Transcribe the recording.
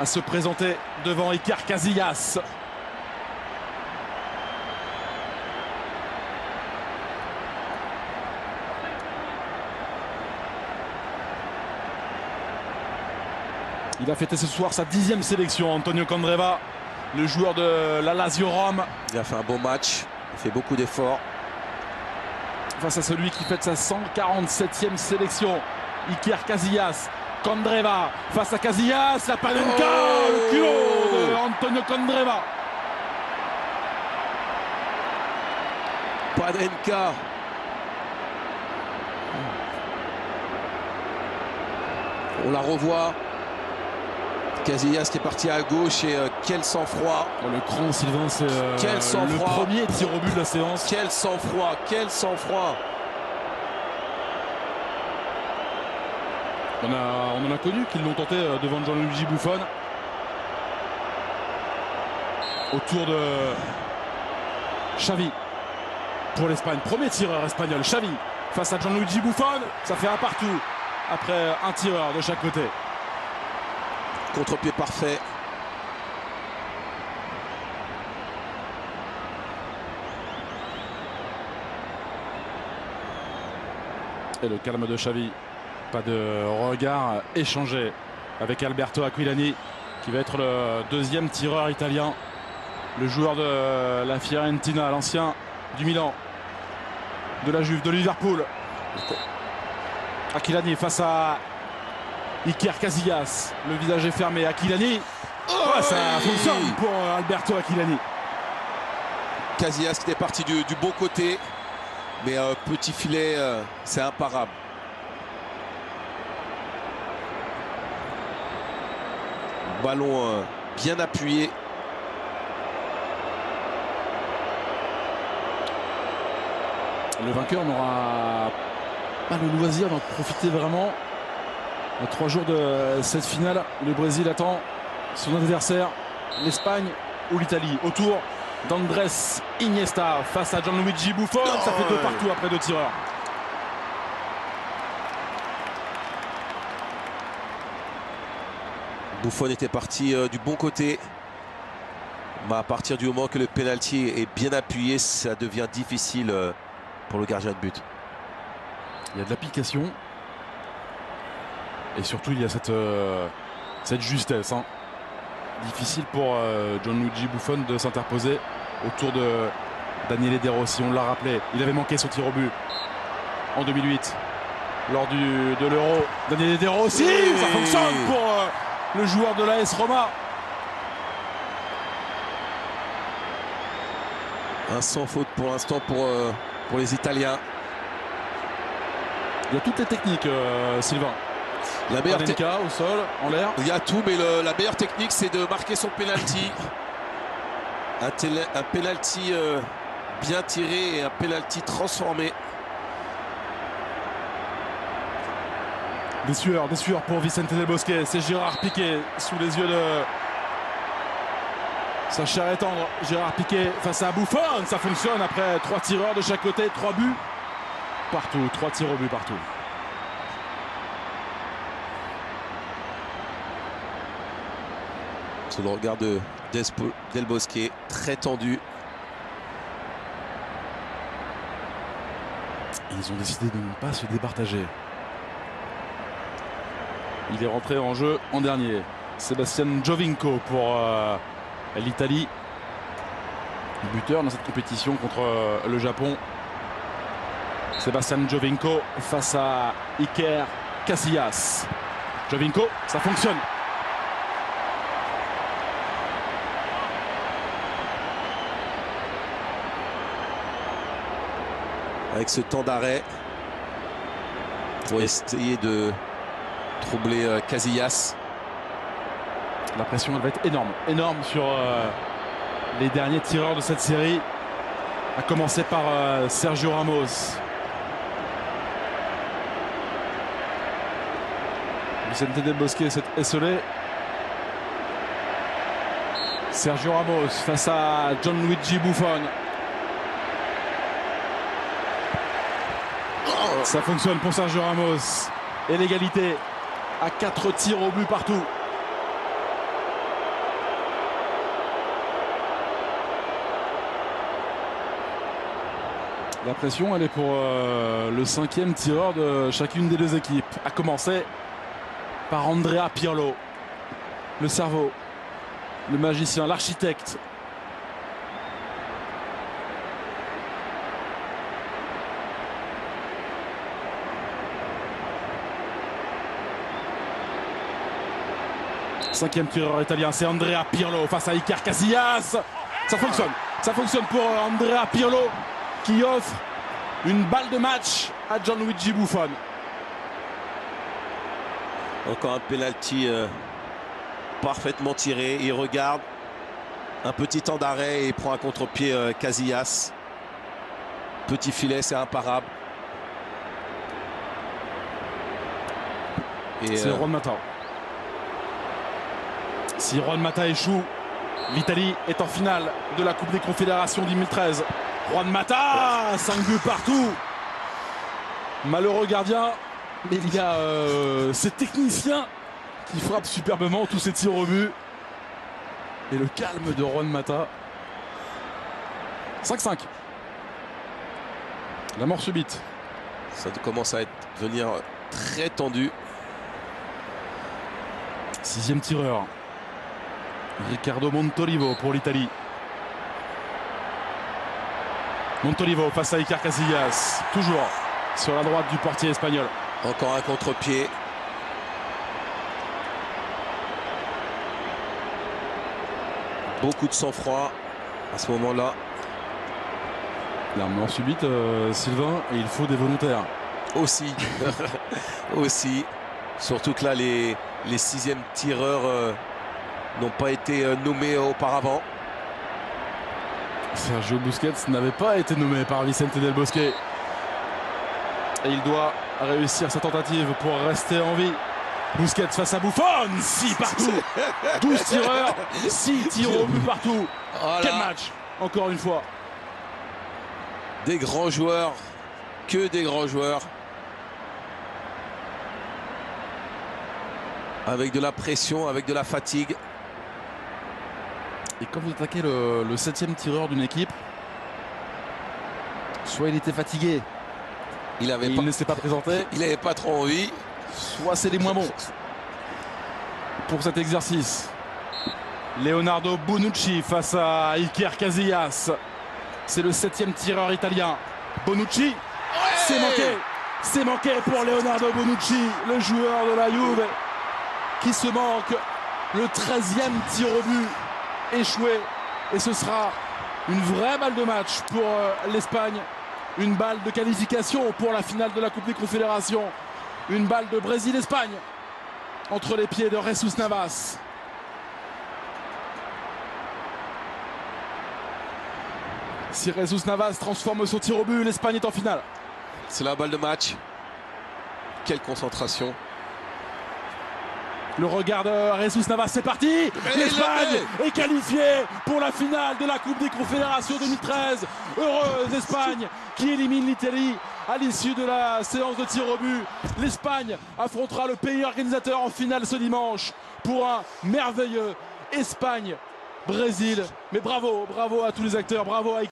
à se présenter devant Iker Casillas. Il a fêté ce soir sa 10e sélection, Antonio Candreva, le joueur de la Lazio Rome. Il a fait un bon match, il fait beaucoup d'efforts. Face à celui qui fête sa 147e sélection, Iker Casillas. Candreva face à Casillas, la Panenka, le culot de Antonio Candreva. Panenka. On la revoit. Casillas qui est parti à gauche et quel sang-froid. Le cran, Sylvain, c'est le premier tir au but de la séance. Quel sang-froid, quel sang-froid. On en a connu qui l'ont tenté devant Gianluigi Buffon. Autour de Xavi pour l'Espagne. Premier tireur espagnol, Xavi face à Gianluigi Buffon. Ça fait un partout après un tireur de chaque côté. Contre-pied parfait. Et le calme de Xavi. Pas de regard échangé avec Alberto Aquilani, qui va être le deuxième tireur italien. Le joueur de la Fiorentina, l'ancien du Milan, de la Juve, de Liverpool. Aquilani face à Iker Casillas. Le visage est fermé. Aquilani. Oh, ça fonctionne pour Alberto Aquilani. Casillas qui est parti du bon côté. Mais petit filet, c'est imparable. Ballon bien appuyé. Le vainqueur n'aura pas le loisir d'en profiter vraiment. À 3 jours de cette finale, le Brésil attend son adversaire, l'Espagne ou l'Italie. Autour d'Andrés Iniesta face à Gianluigi Buffon. Ça fait 2 partout après 2 tireurs. Buffon était parti du bon côté. Mais à partir du moment que le penalty est bien appuyé, ça devient difficile pour le gardien de but. Il y a de l'application. Et surtout, il y a cette justesse. Hein. Difficile pour Gianluigi Buffon de s'interposer autour de Daniele De Rossi. On l'a rappelé, il avait manqué son tir au but en 2008 lors de l'Euro. Daniele De Rossi, ça fonctionne pour le joueur de l'AS Roma. Un sans faute pour l'instant pour les Italiens. Il y a toutes les techniques, Sylvain. La meilleure au sol, en l'air. Il y a tout, mais la meilleure technique, c'est de marquer son penalty. Un penalty bien tiré et un penalty transformé. Des sueurs pour Vicente Del Bosque. C'est Gérard Piqué sous les yeux de sa chair est tendre. Gérard Piqué face à Buffon. Ça fonctionne après 3 tireurs de chaque côté, 3 buts partout, 3 tirs au but partout. Sous le regard de Del Bosque, très tendu. Ils ont décidé de ne pas se départager. Il est rentré en jeu en dernier. Sebastian Giovinco pour l'Italie. Buteur dans cette compétition contre le Japon. Sebastian Giovinco face à Iker Casillas. Giovinco, ça fonctionne. Avec ce temps d'arrêt pour essayer de troubler Casillas. La pression, elle va être énorme sur les derniers tireurs de cette série, à commencer par Sergio Ramos. Vicente Del Bosque s'est esselé. Sergio Ramos face à Gianluigi Buffon. Ça fonctionne pour Sergio Ramos. Et l'égalité à 4 tirs au but partout. La pression, elle est pour le 5e tireur de chacune des deux équipes. À commencer par Andrea Pirlo, le cerveau, le magicien, l'architecte. Cinquième tireur italien, c'est Andrea Pirlo face à Iker Casillas. Ça fonctionne pour Andrea Pirlo qui offre une balle de match à Gianluigi Buffon. Encore un penalty parfaitement tiré. Il regarde, un petit temps d'arrêt et il prend un contre-pied Casillas. Petit filet, c'est imparable. C'est Juan Mata. Si Juan Mata échoue, l'Italie est en finale de la Coupe des Confédérations 2013. Juan Mata, 5 buts partout. Malheureux gardien, mais il y a ces techniciens qui frappent superbement tous ces tirs au but. Et le calme de Juan Mata. 5-5. La mort subite. Ça commence à devenir très tendu. 6e tireur. Riccardo Montolivo pour l'Italie. Montolivo face à Iker Casillas. Toujours sur la droite du portier espagnol. Encore un contre-pied. Beaucoup de sang-froid à ce moment-là. La mort subite, Sylvain, et il faut des volontaires. Aussi. Aussi. Surtout que là, les 6e tireurs n'ont pas été nommés auparavant. Sergio Busquets n'avait pas été nommé par Vicente Del Bosque. Et il doit réussir sa tentative pour rester en vie. Busquets face à Buffon, 6 partout. 12 tireurs, 6 tirs au but partout. Voilà. Quel match, encore une fois. Des grands joueurs, que des grands joueurs. Avec de la pression, avec de la fatigue. Et quand vous attaquez le 7e tireur d'une équipe, soit il était fatigué, il ne s'est pas présenté, il n'avait pas trop envie, soit c'est les moins bons pour cet exercice. Leonardo Bonucci face à Iker Casillas. C'est le 7e tireur italien. Bonucci, ouais, c'est manqué pour Leonardo Bonucci, le joueur de la Juve, qui se manque le 13e tir au but. Échoué, et ce sera une vraie balle de match pour l'Espagne, une balle de qualification pour la finale de la Coupe des Confédérations, une balle de Brésil-Espagne entre les pieds de Jesus Navas. Si Jesus Navas transforme son tir au but, l'Espagne est en finale. C'est la balle de match. Quelle concentration. Le regard de Jesus Navas, c'est parti. L'Espagne est qualifiée pour la finale de la Coupe des Confédérations 2013. Heureuse Espagne qui élimine l'Italie à l'issue de la séance de tir au but. L'Espagne affrontera le pays organisateur en finale ce dimanche pour un merveilleux Espagne-Brésil. Mais bravo à tous les acteurs, bravo à